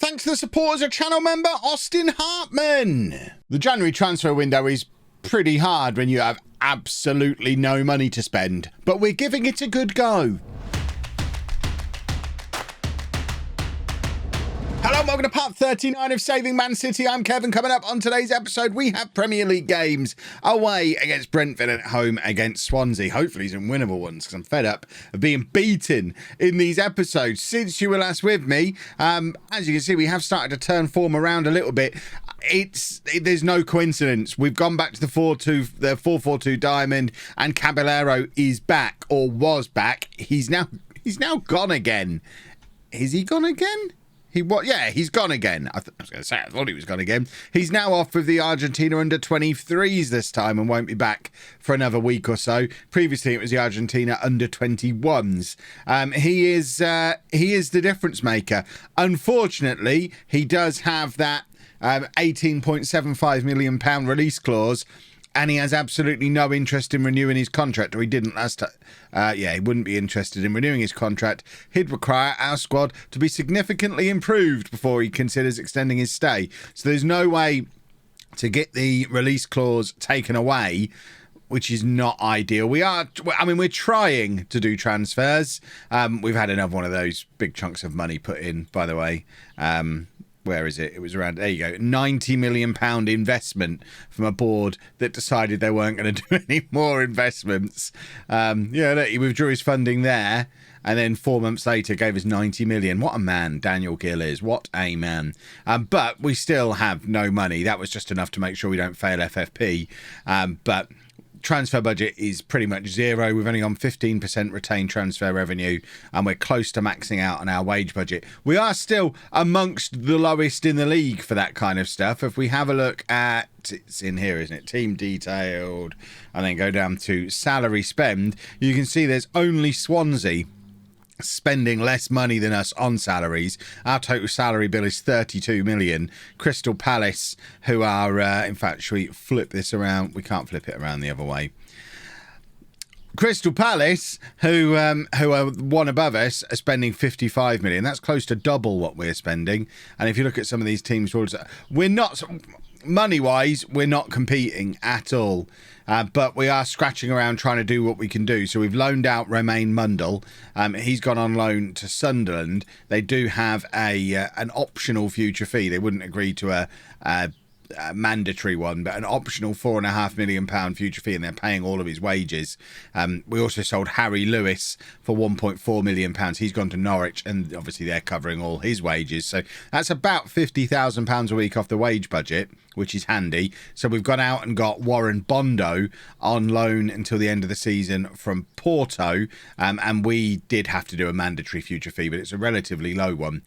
thanks to the support as a channel member, Austin Hartman. The January transfer window is pretty hard when you have absolutely no money to spend, but we're giving it a good go. Hello and welcome to part 39 of Saving Man City. I'm Kevin. Coming up on today's episode, we have Premier League games away against Brentford and at home against Swansea. Hopefully some winnable ones, because I'm fed up of being beaten in these episodes. Since you were last with me, as you can see, we have started to turn form around a little bit. There's no coincidence. We've gone back to the 4-4-2 diamond, and Caballero is back, or was back. He's now gone again. Is he gone again? Yeah, he's gone again. I was going to say, I thought he was gone again. He's now off with the Argentina under-23s this time and won't be back for another week or so. Previously, it was the Argentina under-21s. He is the difference maker. Unfortunately, he does have that £18.75 million release clause, and he has absolutely no interest in renewing his contract, or he didn't last time. He wouldn't be interested in renewing his contract. He'd require our squad to be significantly improved before he considers extending his stay. So there's no way to get the release clause taken away, which is not ideal. We're trying to do transfers. We've had another one of those big chunks of money put in, by the way. Where is it? It was around, there you go, £90 million investment from a board that decided they weren't going to do any more investments. Look, he withdrew his funding there, and then 4 months later gave us 90 million. What a man Daniel Gill is. What a man. But we still have no money. That was just enough to make sure we don't fail FFP. But transfer budget is pretty much zero. We've only on 15% retained transfer revenue, and we're close to maxing out on our wage budget. We are still amongst the lowest in the league for that kind of stuff. If we have a look at, it's in here, isn't it? Team detailed, and then go down to salary spend, you can see there's only Swansea spending less money than us on salaries. Our total salary bill is 32 million. Crystal Palace, who are in fact, should we flip this around? We can't flip it around the other way. Crystal Palace, who are one above us, are spending 55 million. That's close to double what we're spending. And if you look at some of these teams, we're not, money-wise, we're not competing at all. But we are scratching around trying to do what we can do. So we've loaned out Romain Mundle. He's gone on loan to Sunderland. They do have an optional future fee. They wouldn't agree to a mandatory one, but an optional £4.5 million future fee, and they're paying all of his wages. We also sold Harry Lewis for £1.4 million. He's gone to Norwich, and obviously they're covering all his wages. So that's about £50,000 a week off the wage budget, which is handy. So we've gone out and got Warren Bondo on loan until the end of the season from Porto, and we did have to do a mandatory future fee, but it's a relatively low one.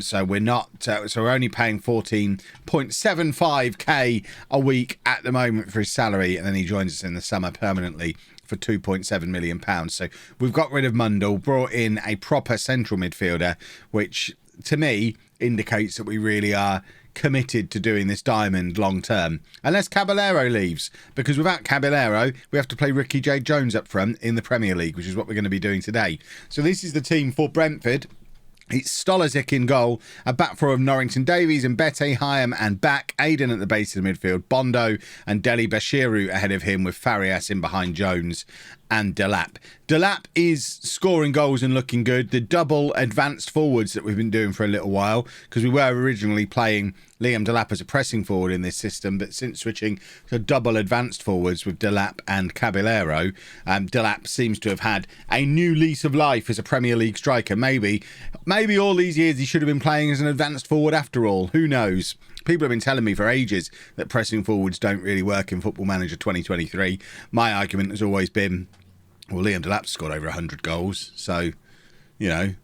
So we're not. So we're only paying 14.75k a week at the moment for his salary, and then he joins us in the summer permanently for £2.7 million. So we've got rid of Mundle, brought in a proper central midfielder, which to me indicates that we really are committed to doing this diamond long term, unless Caballero leaves, because without Caballero we have to play Ricky J. Jones up front in the Premier League, which is what we're going to be doing today. So this is the team for Brentford. It's Stolazic in goal, a back four of Norrington Davies and Bete, Hyam and back, Aiden at the base of the midfield, Bondo and Deli Bashiru ahead of him, with Farias in behind Jones and Delap. Delap is scoring goals and looking good. The double advanced forwards that we've been doing for a little while, because we were originally playing Liam Delap as a pressing forward in this system, but since switching to double advanced forwards with Delap and Caballero, Delap seems to have had a new lease of life as a Premier League striker. Maybe all these years he should have been playing as an advanced forward after all. Who knows? People have been telling me for ages that pressing forwards don't really work in Football Manager 2023. My argument has always been, well, Liam Delap's scored over 100 goals, so, you know,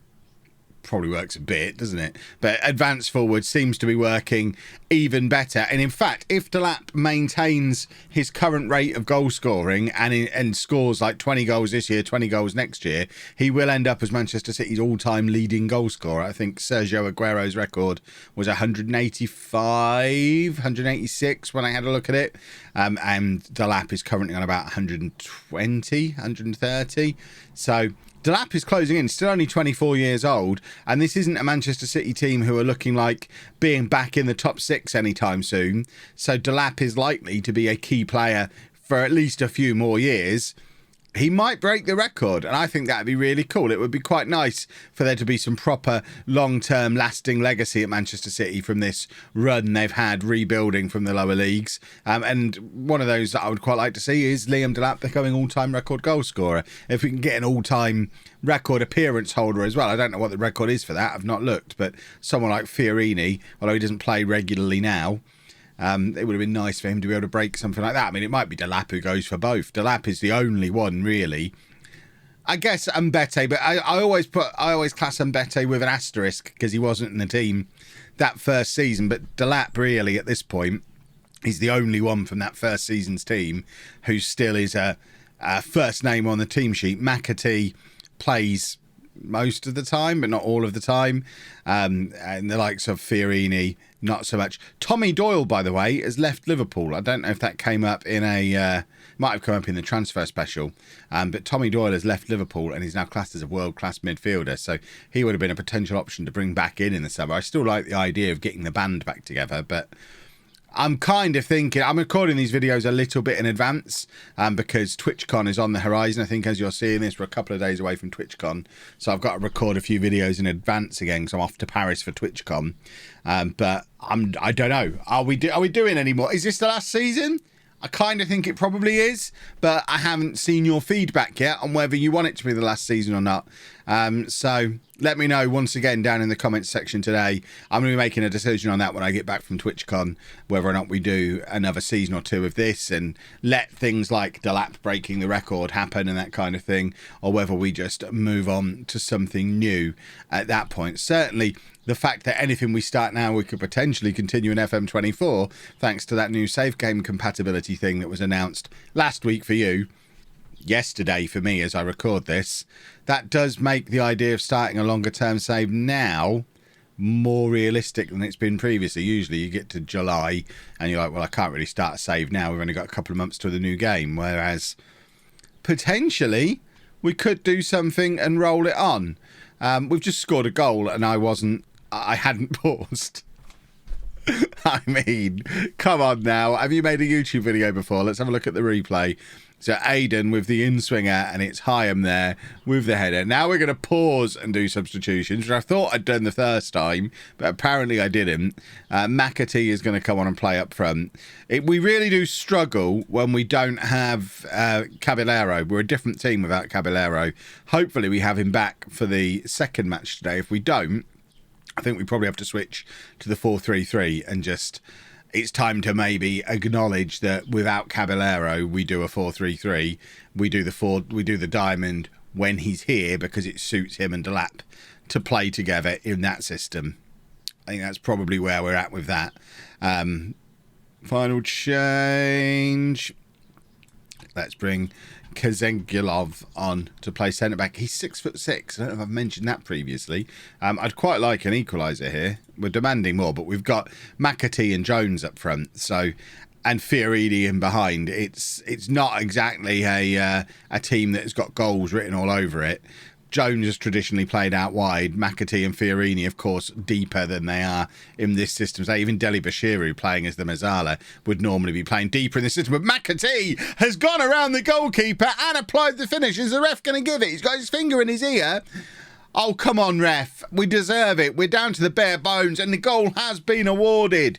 probably works a bit, doesn't it? But advanced forward seems to be working even better. And in fact, if Delap maintains his current rate of goal scoring and scores like 20 goals this year, 20 goals next year, he will end up as Manchester City's all-time leading goal scorer. I think Sergio Aguero's record was 185, 186 when I had a look at it. And Delap is currently on about 120, 130. So Delap is closing in, still only 24 years old, and this isn't a Manchester City team who are looking like being back in the top 6 anytime soon. So Delap is likely to be a key player for at least a few more years. He might break the record, and I think that'd be really cool. It would be quite nice for there to be some proper long-term lasting legacy at Manchester City from this run they've had rebuilding from the lower leagues. And one of those that I would quite like to see is Liam Delap becoming all-time record goal scorer. If we can get an all-time record appearance holder as well. I don't know what the record is for that. I've not looked, but someone like Fiorini, although he doesn't play regularly now, it would have been nice for him to be able to break something like that. I mean, it might be Delap who goes for both. Delap is the only one, really. I guess Mbete, but I always class Mbete with an asterisk because he wasn't in the team that first season. But Delap, really, at this point, is the only one from that first season's team who still is a first name on the team sheet. McAtee plays most of the time, but not all of the time. And the likes of Fiorini, not so much. Tommy Doyle, by the way, has left Liverpool. I don't know if that came up in might have come up in the transfer special. But Tommy Doyle has left Liverpool and he's now classed as a world-class midfielder. So he would have been a potential option to bring back in the summer. I still like the idea of getting the band back together, but I'm kind of thinking, I'm recording these videos a little bit in advance because TwitchCon is on the horizon. I think as you're seeing this, we're a couple of days away from TwitchCon. So I've got to record a few videos in advance again because I'm off to Paris for TwitchCon. But I don't know. Are we doing any more? Is this the last season? I kind of think it probably is, but I haven't seen your feedback yet on whether you want it to be the last season or not. So let me know once again down in the comments section today. I'm going to be making a decision on that when I get back from TwitchCon, whether or not we do another season or two of this and let things like Delap breaking the record happen and that kind of thing, or whether we just move on to something new at that point. Certainly, the fact that anything we start now, we could potentially continue in FM24, thanks to that new save game compatibility thing that was announced last week for you, yesterday for me as I record this, that does make the idea of starting a longer term save now more realistic than it's been previously. Usually you get to July and you're like, well, I can't really start a save now. We've only got a couple of months to the new game. Whereas potentially we could do something and roll it on. We've just scored a goal and I hadn't paused. I mean, come on now. Have you made a YouTube video before? Let's have a look at the replay. So Aiden with the in-swinger, and it's Hyam there with the header. Now we're going to pause and do substitutions, which I thought I'd done the first time, but apparently I didn't. McAtee is going to come on and play up front. We really do struggle when we don't have Caballero. We're a different team without Caballero. Hopefully we have him back for the second match today. If we don't, I think we probably have to switch to the 4-3-3 and just... It's time to maybe acknowledge that without Caballero, we do a 4-3-3. We do the diamond when he's here because it suits him and Delap to play together in that system. I think that's probably where we're at with that. Final change. Let's bring Kazengilov on to play centre back. He's 6'6". I don't know if I've mentioned that previously. I'd quite like an equaliser here. We're demanding more, but we've got McAtee and Jones up front, and Fiorini in behind. It's not exactly a team that's got goals written all over it. Jones has traditionally played out wide. McAtee and Fiorini, of course, deeper than they are in this system. So even Deli Bashiru playing as the Mazzala would normally be playing deeper in the system. But McAtee has gone around the goalkeeper and applied the finish. Is the ref going to give it? He's got his finger in his ear. Oh, come on, ref. We deserve it. We're down to the bare bones, and the goal has been awarded.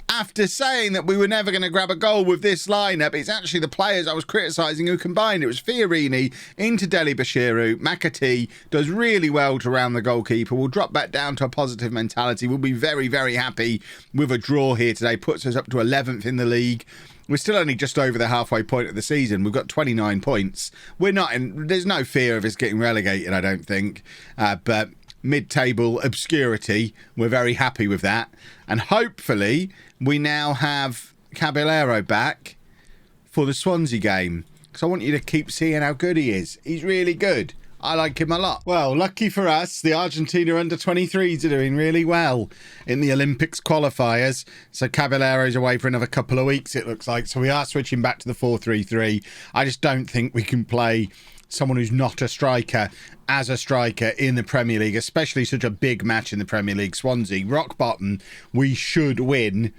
After saying that we were never going to grab a goal with this lineup, it's actually the players I was criticising who combined. It was Fiorini into Deli Bashiru. McAtee does really well to round the goalkeeper. We'll drop back down to a positive mentality. We'll be very, very happy with a draw here today. Puts us up to 11th in the league. We're still only just over the halfway point of the season. We've got 29 points. There's no fear of us getting relegated, I don't think. But mid-table obscurity, we're very happy with that. And hopefully we now have Caballero back for the Swansea game, because I want you to keep seeing how good he is. He's really good. I like him a lot. Well, lucky for us, the Argentina under-23s are doing really well in the Olympics qualifiers. So Caballero's away for another couple of weeks, it looks like. So we are switching back to the 4-3-3. I just don't think we can play someone who's not a striker as a striker in the Premier League, especially such a big match in the Premier League. Swansea, rock bottom. We should win.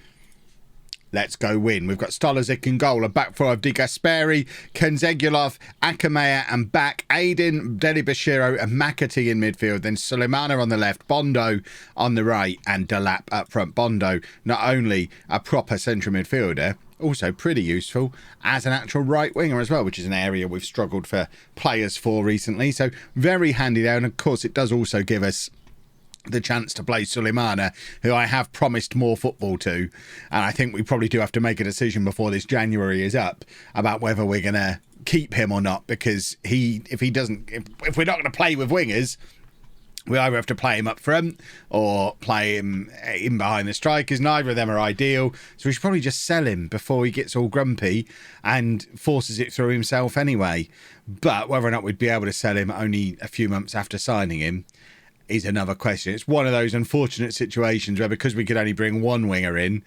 Let's go win. We've got Stolazic in goal, a back four of De Gasperi, Kenzegulov, Akamea and back, Aiden, Delibashiro and McAtee in midfield, then Suleimana on the left, Bondo on the right and Delap up front. Bondo, not only a proper central midfielder, also pretty useful as an actual right winger as well, which is an area we've struggled for players for recently. So very handy there. And of course it does also give us the chance to play Suleimana, who I have promised more football to, and I think we probably do have to make a decision before this January is up about whether we're going to keep him or not, because if we're not going to play with wingers, we either have to play him up front or play him in behind the strikers. Neither of them are ideal, so we should probably just sell him before he gets all grumpy and forces it through himself anyway. But whether or not we'd be able to sell him only a few months after signing him is another question. It's one of those unfortunate situations where, because we could only bring one winger in,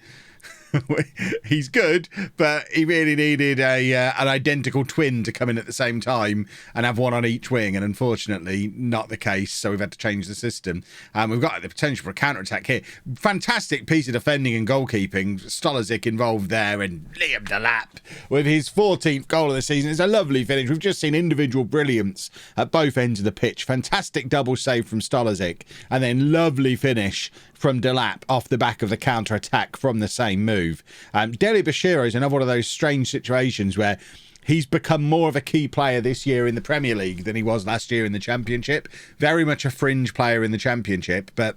he's good, but he really needed an identical twin to come in at the same time and have one on each wing, and unfortunately not the case, so we've had to change the system. We've got the potential for a counter-attack here. Fantastic piece of defending and goalkeeping. Stolazic involved there, and Liam Delap with his 14th goal of the season. It's a lovely finish. We've just seen individual brilliance at both ends of the pitch. Fantastic double save from Stolazic, and then lovely finish from Delap off the back of the counter-attack from the same move. Deli Bashiro is another one of those strange situations where he's become more of a key player this year in the Premier League than he was last year in the Championship. Very much a fringe player in the Championship, but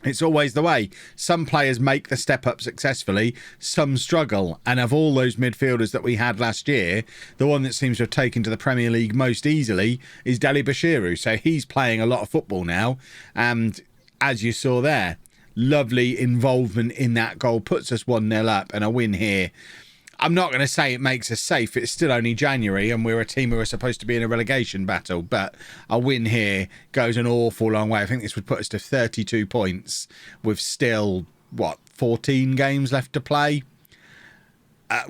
it's always the way. Some players make the step up successfully, some struggle. And of all those midfielders that we had last year, the one that seems to have taken to the Premier League most easily is Deli Bashiru. So he's playing a lot of football now. And as you saw there, lovely involvement in that goal, puts us 1-0 up, and a win here. I'm not going to say it makes us safe. It's still only January and we're a team who are supposed to be in a relegation battle, but a win here goes an awful long way. I think this would put us to 32 points with still, 14 games left to play. At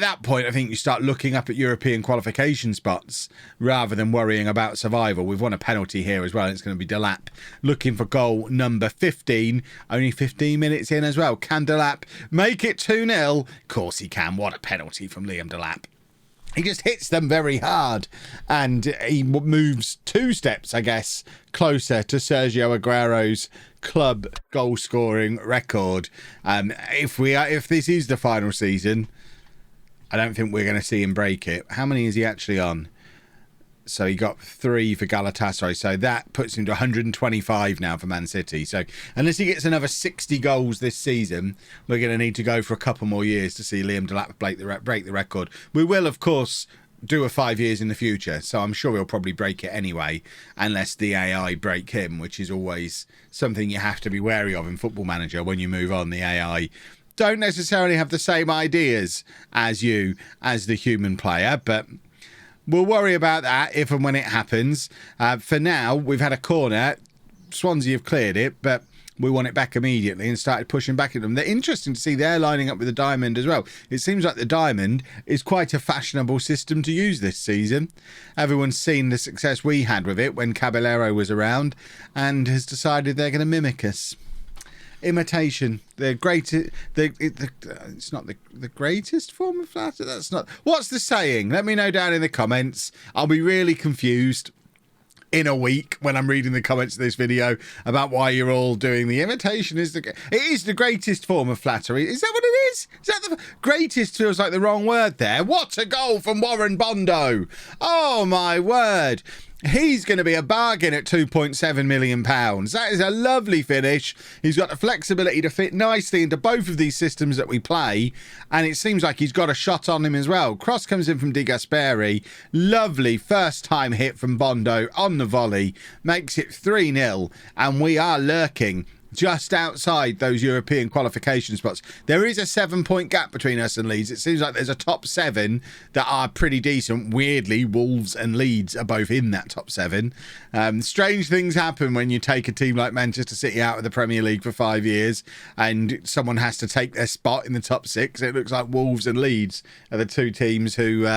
that point, I think you start looking up at European qualification spots rather than worrying about survival. We've won a penalty here as well. It's going to be Delap looking for goal number 15. Only 15 minutes in as well. Can Delap make it 2-0? Of course he can. What a penalty from Liam Delap. He just hits them very hard, and he moves 2 steps, I guess, closer to Sergio Aguero's club goal scoring record. If this is the final season, I don't think we're going to see him break it. How many is he actually on? So he got 3 for Galatasaray, so that puts him to 125 now for Man City. So unless he gets another 60 goals this season, we're going to need to go for a couple more years to see Liam Delap break the record. We will, of course, do a 5 years in the future, so I'm sure he'll probably break it anyway, unless the AI break him, which is always something you have to be wary of in Football Manager. When you move on, the AI don't necessarily have the same ideas as you, as the human player, but we'll worry about that if and when it happens. For now, we've had a corner. Swansea have cleared it, but we want it back immediately and started pushing back at them. They're interesting to see they're lining up with the diamond as well. It seems like the diamond is quite a fashionable system to use this season. Everyone's seen the success we had with it when Caballero was around and has decided they're going to mimic us. Imitation, it's not the greatest form of flattery. That's not. What's the saying? Let me know down in the comments. I'll be really confused in a week when I'm reading the comments of this video about why you're all doing the imitation. It is the greatest form of flattery. Is that what it is? Is that the greatest? Feels like the wrong word there. What a goal from Warren Bondo! Oh my word! He's going to be a bargain at £2.7 million. That is a lovely finish. He's got the flexibility to fit nicely into both of these systems that we play, and it seems like he's got a shot on him as well. Cross comes in from De Gasperi. Lovely first time hit from Bondo on the volley. Makes it 3-0, and we are lurking just outside those European qualification spots. There is a 7-point gap between us and Leeds. It seems like there's a top 7 that are pretty decent. Weirdly, Wolves and Leeds are both in that top 7. Strange things happen when you take a team like Manchester City out of the Premier League for 5 years and someone has to take their spot in the top 6. It looks like Wolves and Leeds are the 2 teams who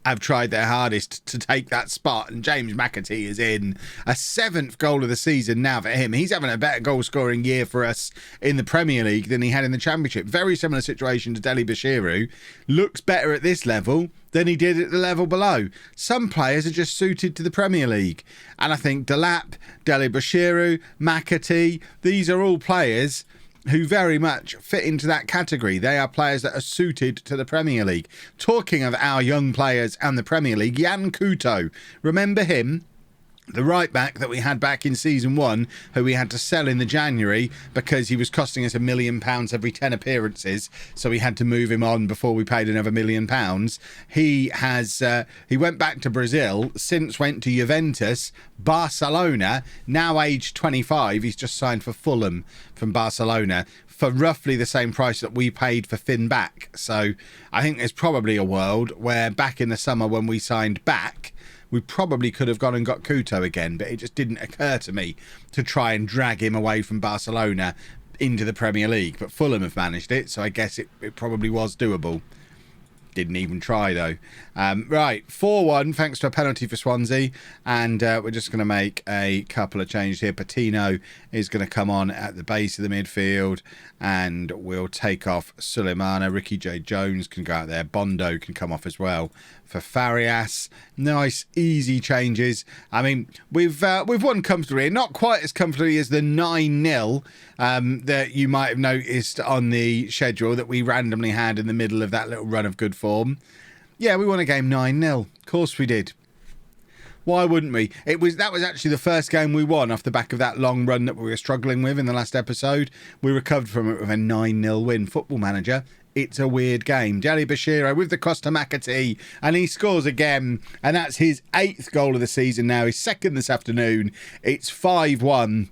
have tried their hardest to take that spot, and James McAtee is in a 7th goal of the season now for him. He's having a better goal scoring year for us in the Premier League than he had in the Championship. Very similar situation to Dele Bashiru. Looks better at this level than he did at the level below. Some players are just suited to the Premier League, and I think Delap, Dele Bashiru, McAtee, these are all players who very much fit into that category. They are players that are suited to the Premier League. Talking of our young players and the Premier League, Jan Couto, remember him? The right back that we had back in season 1, who we had to sell in the January because he was costing us £1 million every 10 appearances, so we had to move him on before we paid another £1 million. He went back to Brazil, since went to Juventus, Barcelona, now aged 25. He's just signed for Fulham from Barcelona for roughly the same price that we paid for Finn Back. So I think there's probably a world where back in the summer when we signed Back, we probably could have gone and got Couto again, but it just didn't occur to me to try and drag him away from Barcelona into the Premier League. But Fulham have managed it, so I guess it probably was doable. Didn't even try, though. Right, 4-1, thanks to a penalty for Swansea. And we're just going to make a couple of changes here. Patino is going to come on at the base of the midfield, and we'll take off Suleimana. Ricky J. Jones can go out there. Bondo can come off as well for Farias. Nice, easy changes. I mean, we've won comfortably. Not quite as comfortably as the 9-0 that you might have noticed on the schedule that we randomly had in the middle of that little run of good form. Yeah, we won a game 9-0. Of course we did. Why wouldn't we? That was actually the first game we won off the back of that long run that we were struggling with in the last episode. We recovered from it with a 9-0 win. Football Manager, it's a weird game. Dele Bashiru with the cross to McAtee, and he scores again, and that's his 8th goal of the season now. His 2nd this afternoon. It's 5-1.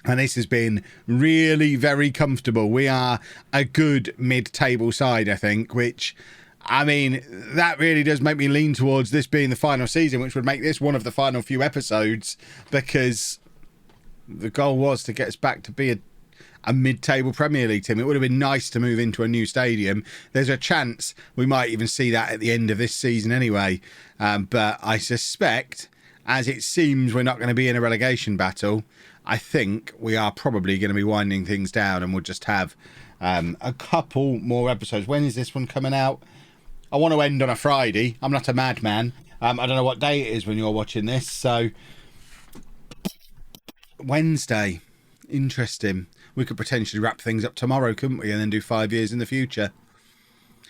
And this has been really very comfortable. We are a good mid-table side, I think, which, I mean, that really does make me lean towards this being the final season, which would make this one of the final few episodes, because the goal was to get us back to be a mid-table Premier League team. It would have been nice to move into a new stadium. There's a chance we might even see that at the end of this season anyway. But I suspect, as it seems we're not going to be in a relegation battle, I think we are probably going to be winding things down, and we'll just have a couple more episodes. When is this one coming out? I want to end on a Friday. I'm not a madman. I don't know what day it is when you're watching this. So Wednesday. Interesting. We could potentially wrap things up tomorrow, couldn't we? And then do 5 years in the future.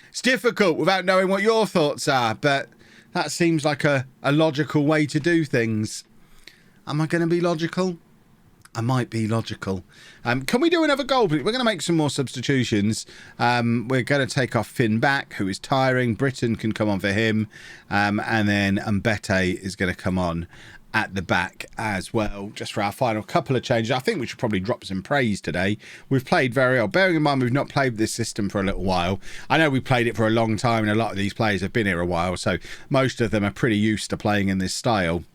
It's difficult without knowing what your thoughts are, but that seems like a logical way to do things. Am I going to be logical? I might be logical. Can we do another goal, please? We're going to make some more substitutions. We're going to take off Finn Back, who is tiring. Britain can come on for him. And then Mbete is going to come on at the back as well, just for our final couple of changes. I think we should probably drop some praise today. We've played very well. Bearing in mind we've not played this system for a little while. I know we played it for a long time, and a lot of these players have been here a while, so most of them are pretty used to playing in this style.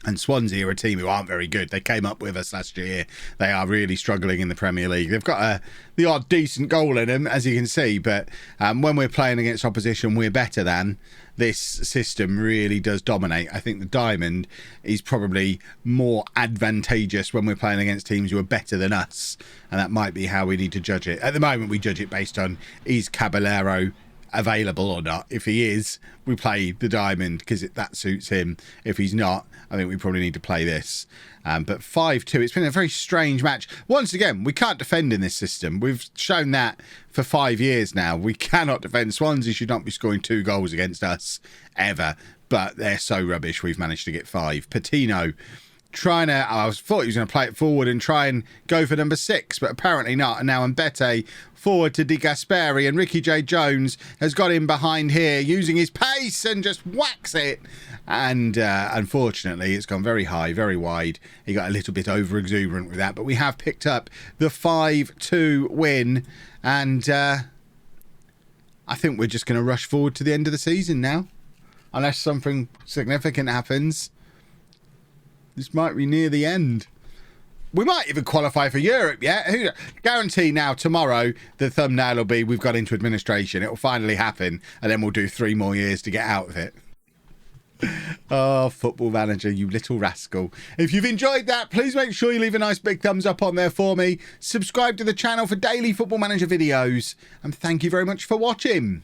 And Swansea are a team who aren't very good. They came up with us last year. They are really struggling in the Premier League. They've got the odd decent goal in them, as you can see. But when we're playing against opposition we're better than, this system really does dominate. I think the diamond is probably more advantageous when we're playing against teams who are better than us. And that might be how we need to judge it. At the moment, we judge it based on, is Caballero available or not? If he is, we play the diamond because that suits him. If he's not, I think we probably need to play this. But 5-2, it's been a very strange match. Once again, we can't defend in this system. We've shown that for 5 years now. We cannot defend. Swansea should not be scoring 2 goals against us ever, but they're so rubbish we've managed to get 5. Patino I thought he was going to play it forward and try and go for number 6, but apparently not. And now Mbete forward to Di Gasperi, and Ricky J. Jones has got in behind here using his pace and just whacks it. And unfortunately, it's gone very high, very wide. He got a little bit over exuberant with that, but we have picked up the 5-2 win. And I think we're just going to rush forward to the end of the season now, unless something significant happens. This might be near the end. We might even qualify for Europe, yeah? Guarantee now, tomorrow, the thumbnail will be, we've got into administration. It will finally happen, and then we'll do 3 more years to get out of it. Oh, Football Manager, you little rascal. If you've enjoyed that, please make sure you leave a nice big thumbs up on there for me. Subscribe to the channel for daily Football Manager videos. And thank you very much for watching.